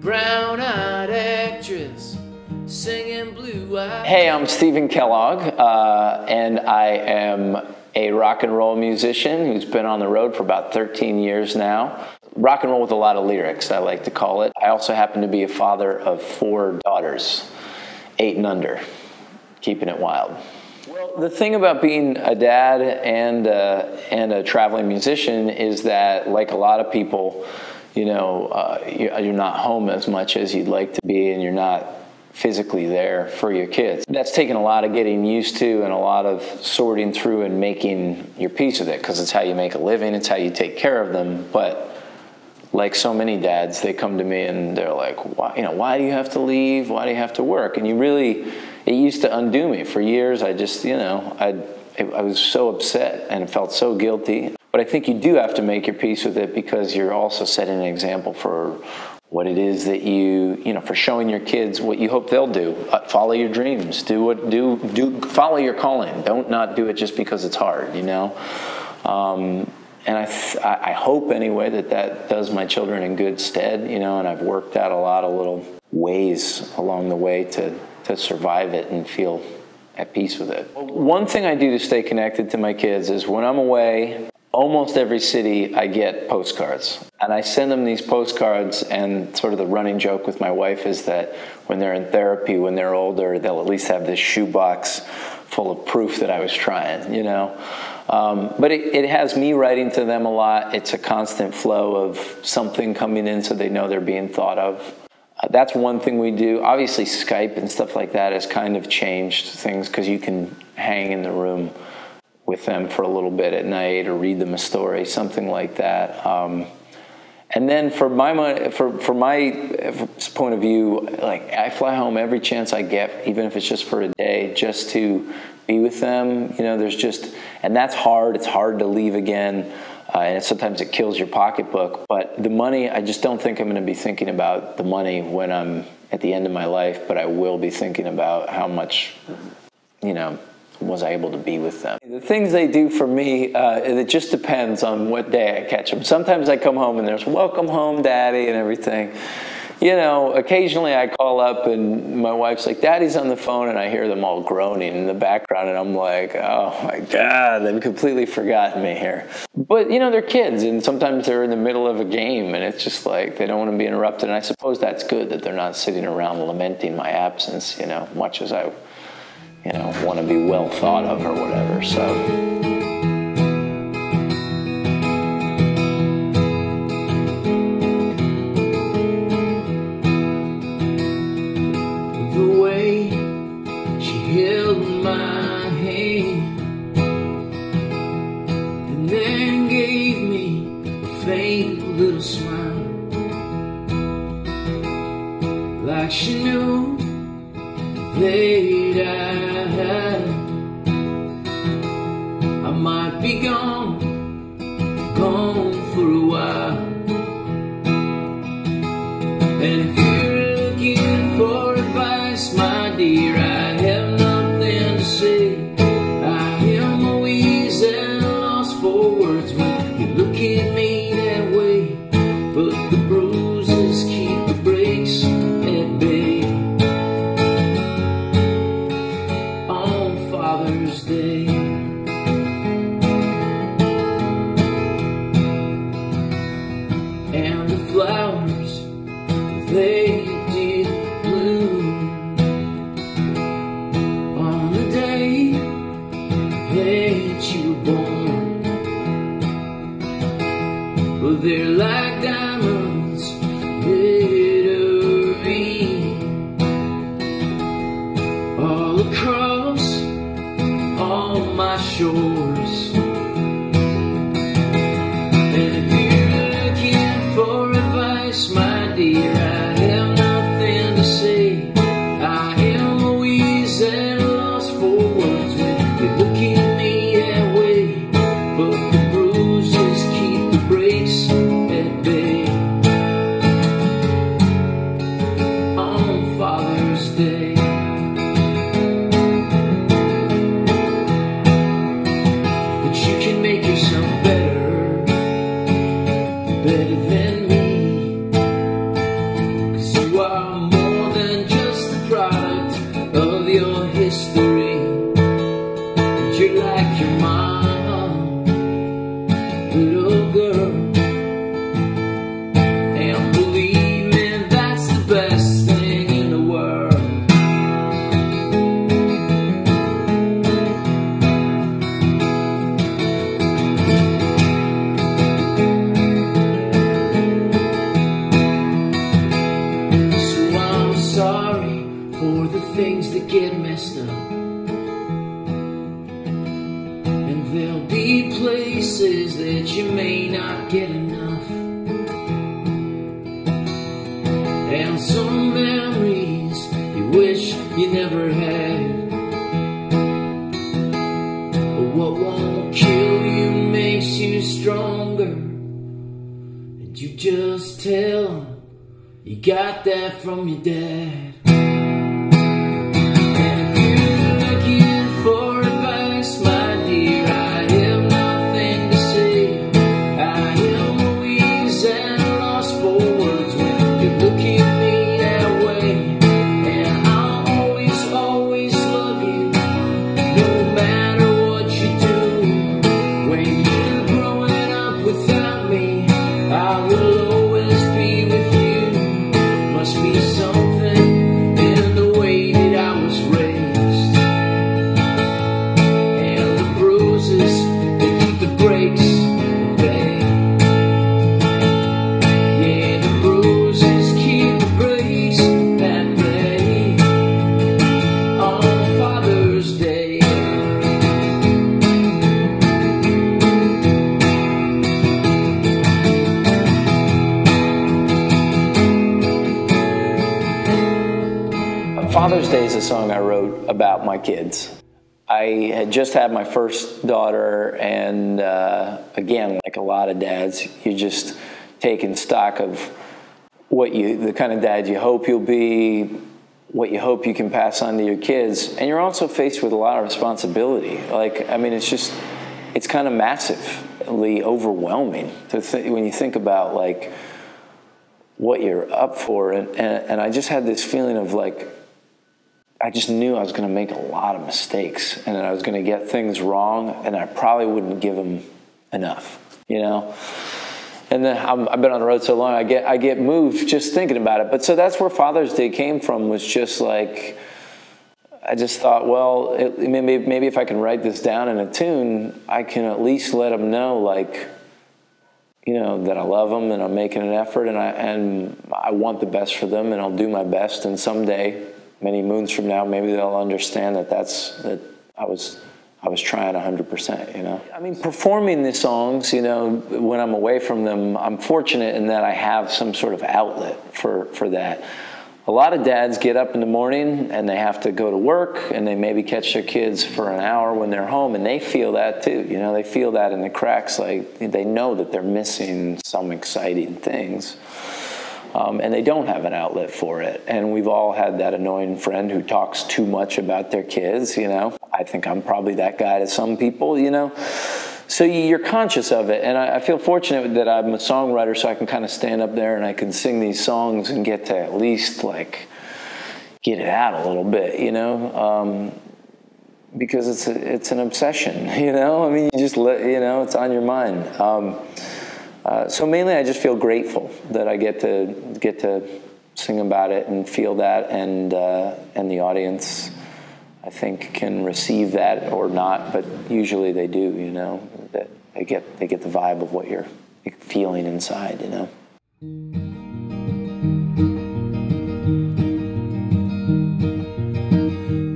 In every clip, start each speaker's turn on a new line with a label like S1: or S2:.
S1: brown-eyed actress singing blue-eyed.
S2: Hey, I'm Stephen Kellogg, and I am a rock and roll musician who's been on the road for about 13 years now. Rock and roll with a lot of lyrics, I like to call it. I also happen to be a father of 4 daughters, 8 and under, keeping it wild. Well, the thing about being a dad and a traveling musician is that, like a lot of people, you know, you're not home as much as you'd like to be, and you're not physically there for your kids. That's taken a lot of getting used to and a lot of sorting through and making your peace with it, because it's how you make a living, it's how you take care of them. But like so many dads, they come to me and they're like, why do you have to leave? Why do you have to work? And it used to undo me. For years, I just, I was so upset and felt so guilty. But I think you do have to make your peace with it, because you're also setting an example for what it is that for showing your kids what you hope they'll do. Follow your dreams. Follow your calling. Don't not do it just because it's hard, And I hope anyway that does my children in good stead, and I've worked out a lot of little ways along the way to survive it and feel at peace with it. One thing I do to stay connected to my kids is when I'm away, almost every city I get postcards. And I send them these postcards, and sort of the running joke with my wife is that when they're in therapy, when they're older, they'll at least have this shoebox full of proof that I was trying, But it has me writing to them a lot. It's a constant flow of something coming in so they know they're being thought of. That's one thing we do. Obviously, Skype and stuff like that has kind of changed things, because you can hang in the room with them for a little bit at night or read them a story, something like that. And then from my point of view, like, I fly home every chance I get, even if it's just for a day, just to be with them. And that's hard. It's hard to leave again. And sometimes it kills your pocketbook. But the money, I just don't think I'm going to be thinking about the money when I'm at the end of my life, but I will be thinking about how much, was I able to be with them. The things they do for me, it just depends on what day I catch them. Sometimes I come home and there's "welcome home, Daddy," and everything. Occasionally I call up and my wife's like, "Daddy's on the phone," and I hear them all groaning in the background, and I'm like, oh my God, they've completely forgotten me here. But, they're kids, and sometimes they're in the middle of a game, and it's just like they don't want to be interrupted. And I suppose that's good that they're not sitting around lamenting my absence, much as I want to be well thought of or whatever, so.
S1: My hand, and then gave me a faint little smile, like she knew that I might be gone for a while. And if you're looking for advice, my dear, I have nothing to say. I am always at a loss for words when you look at me that way. But the bruises keep the breaks at bay. On Father's Day, and the flowers, they did bloom on the day that you were born. But they're like diamonds glittering all across all my shores. And if you're looking for advice, my dear, I have nothing to say. I am always at a loss for words when you look at me that way. But the bruises keep the breaks at bay. On Father's Day, but you can make yourself better than me, 'cause things that get messed up, and there'll be places that you may not get enough, and some memories you wish you never had. But what won't kill you makes you stronger, and you just tell them you got that from your dad.
S2: Father's Day is a song I wrote about my kids. I had just had my first daughter, and again, like a lot of dads, you're just taking stock of the kind of dad you hope you'll be, what you hope you can pass on to your kids, and you're also faced with a lot of responsibility. Like, I mean, it's kind of massively overwhelming when you think about like what you're up for, and I just had this feeling of like, I just knew I was going to make a lot of mistakes, and I was going to get things wrong, and I probably wouldn't give them enough, you know. And then I've been on the road so long, I get moved just thinking about it. But so that's where Father's Day came from, was just like, I just thought, well, maybe if I can write this down in a tune, I can at least let them know, like, you know, that I love them and I'm making an effort, and I want the best for them, and I'll do my best, and someday, many moons from now, maybe they'll understand that I was trying 100%, you know. I mean, performing the songs, you know, when I'm away from them, I'm fortunate in that I have some sort of outlet for that. A lot of dads get up in the morning and they have to go to work, and they maybe catch their kids for an hour when they're home, and they feel that too, you know. They feel that in the cracks, like they know that they're missing some exciting things. And they don't have an outlet for it. And we've all had that annoying friend who talks too much about their kids, you know. I think I'm probably that guy to some people, you know. So you're conscious of it. And I feel fortunate that I'm a songwriter, so I can kind of stand up there and I can sing these songs and get to at least, like, get it out a little bit, you know. Because it's an obsession, you know. I mean, you just you know, it's on your mind. So mainly I just feel grateful that I get to sing about it and feel that, and the audience, I think, can receive that or not, but usually they do, you know, that they get the vibe of what you're feeling inside, you know.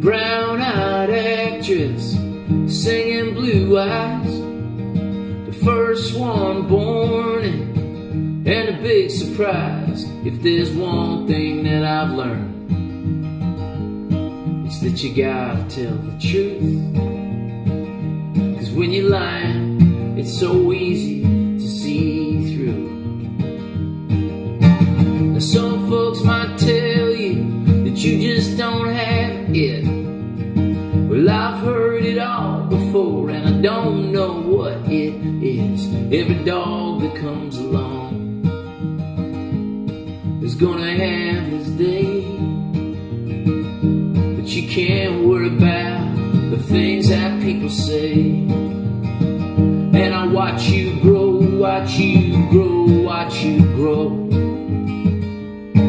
S1: Brown-eyed actress singing Blue Eyes, first one born, and a big surprise. If there's one thing that I've learned, it's that you gotta tell the truth. 'Cause when you're lying, it's so easy to see through. Now some folks might tell you that you just don't have it. Well, I've heard it all before, and I don't know what it is. Every dog that comes along is gonna have his day, but you can't worry about the things that people say. And I watch you grow, watch you grow, watch you grow.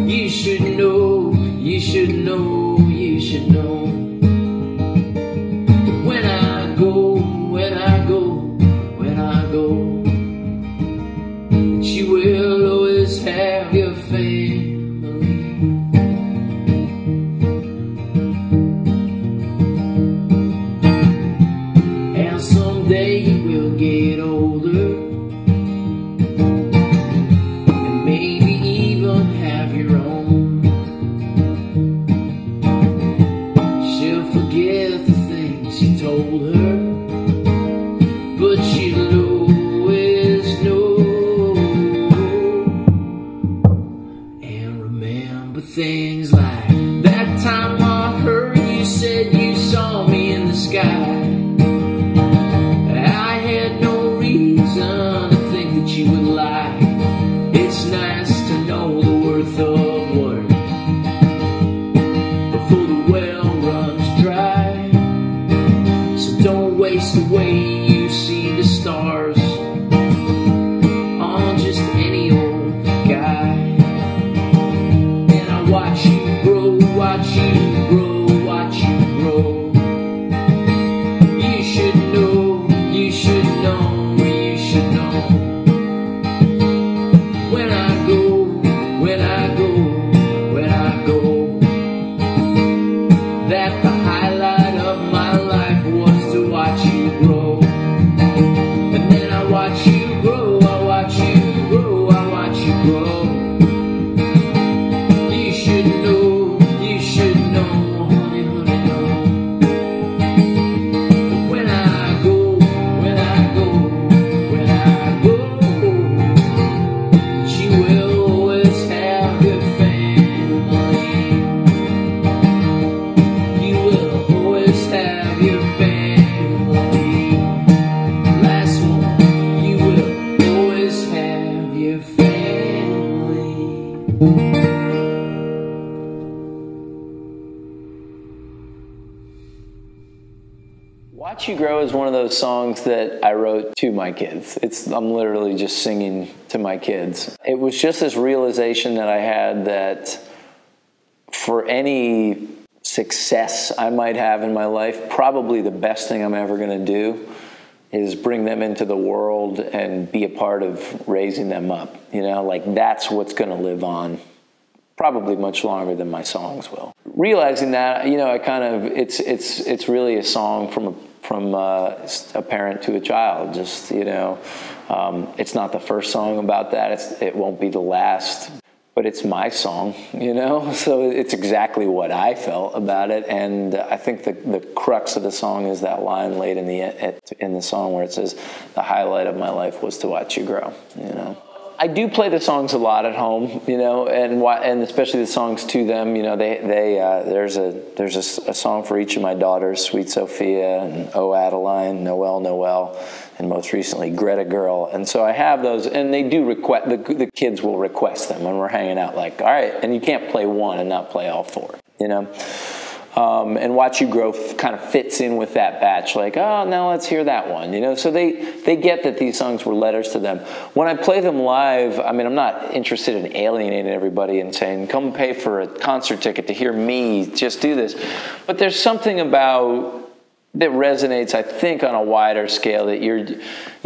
S1: You should know, you should know, you should know. When I go, when I go, when I go, that you will always have your family. remember things like that time I heard you said you saw me in the sky. I had no reason to think that you would lie. It's nice to know the worth of work before the well runs dry. So don't waste the way you see the stars on just any old guy. And I watch you grow, watch you grow, watch you grow. You should know, you should know, you should know. When I go, when I go, when I go, that the highlight of my life was to watch you grow. And then I watch you grow, I watch you grow, I watch you grow. You should know, honey, honey, know. When I go, when I go, when I go, you will always have your family. You will always have your family. Last one, you will always have your family.
S2: Watch You Grow is one of those songs that I wrote to my kids. I'm literally just singing to my kids. It was just this realization that I had that for any success I might have in my life, probably the best thing I'm ever going to do is bring them into the world and be a part of raising them up. You know, like that's what's going to live on probably much longer than my songs will. Realizing that, you know, I kind of, it's really a song from a parent to a child. Just, you know, it's not the first song about that. It won't be the last, but it's my song, you know? So it's exactly what I felt about it. And I think the crux of the song is that line late in the song where it says, the highlight of my life was to watch you grow, you know? I do play the songs a lot at home, you know, and especially the songs to them. You know, there's a song for each of my daughters: Sweet Sophia, and Oh Adeline, Noel, Noel, and most recently Greta Girl. And so I have those, and they do request. The kids will request them when we're hanging out. Like, all right, and you can't play one and not play all four, you know. And Watch You Grow kind of fits in with that batch, like, oh, now let's hear that one, you know? So they get that these songs were letters to them. When I play them live, I mean, I'm not interested in alienating everybody and saying, come pay for a concert ticket to hear me just do this. But there's something about that resonates, I think, on a wider scale, that you're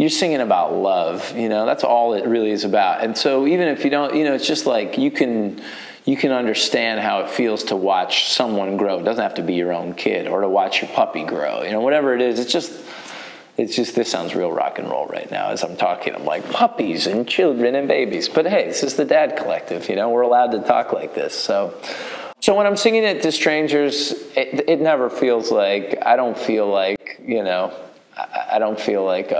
S2: singing about love, you know? That's all it really is about. And so even if you don't, you know, it's just like you can understand how it feels to watch someone grow. It doesn't have to be your own kid, or to watch your puppy grow. You know, whatever it is, it's just this sounds real rock and roll right now as I'm talking. I'm like, puppies and children and babies. But hey, this is the Dad Collective, you know, we're allowed to talk like this. So when I'm singing it to strangers, it never feels like, I don't feel like, you know, I don't feel like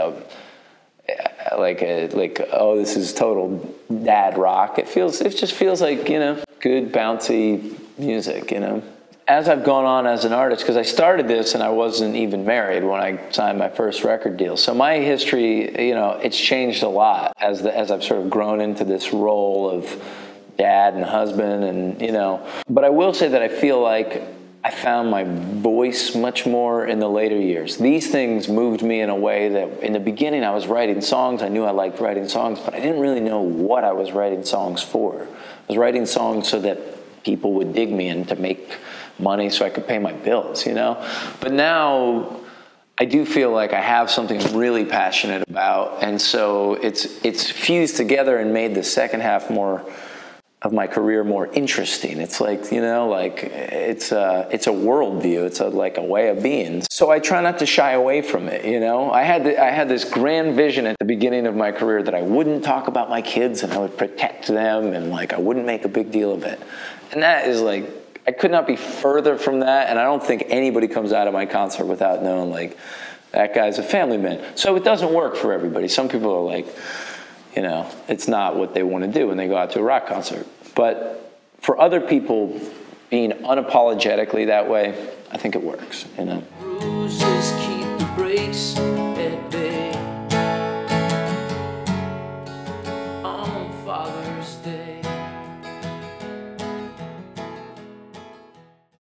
S2: oh, this is total dad rock. It just feels like, you know, good bouncy music, you know. As I've gone on as an artist, because I started this and I wasn't even married when I signed my first record deal. So my history, you know, it's changed a lot as I've sort of grown into this role of dad and husband, and, you know. But I will say that I feel like I found my voice much more in the later years. These things moved me in a way that in the beginning I was writing songs. I knew I liked writing songs, but I didn't really know what I was writing songs for. I was writing songs so that people would dig me and to make money so I could pay my bills, you know? But now I do feel like I have something I'm really passionate about, and so it's fused together and made the second half of my career more interesting. It's like, you know, like it's a worldview. It's like a way of being. So I try not to shy away from it, you know. I had this grand vision at the beginning of my career that I wouldn't talk about my kids and I would protect them, and like I wouldn't make a big deal of it. And that is like, I could not be further from that, and I don't think anybody comes out of my concert without knowing, like, that guy's a family man. So it doesn't work for everybody. Some people are like, you know, it's not what they want to do when they go out to a rock concert. But for other people being unapologetically that way, I think it works, you know.
S1: Bruises keep the breaks at bay on Father's Day.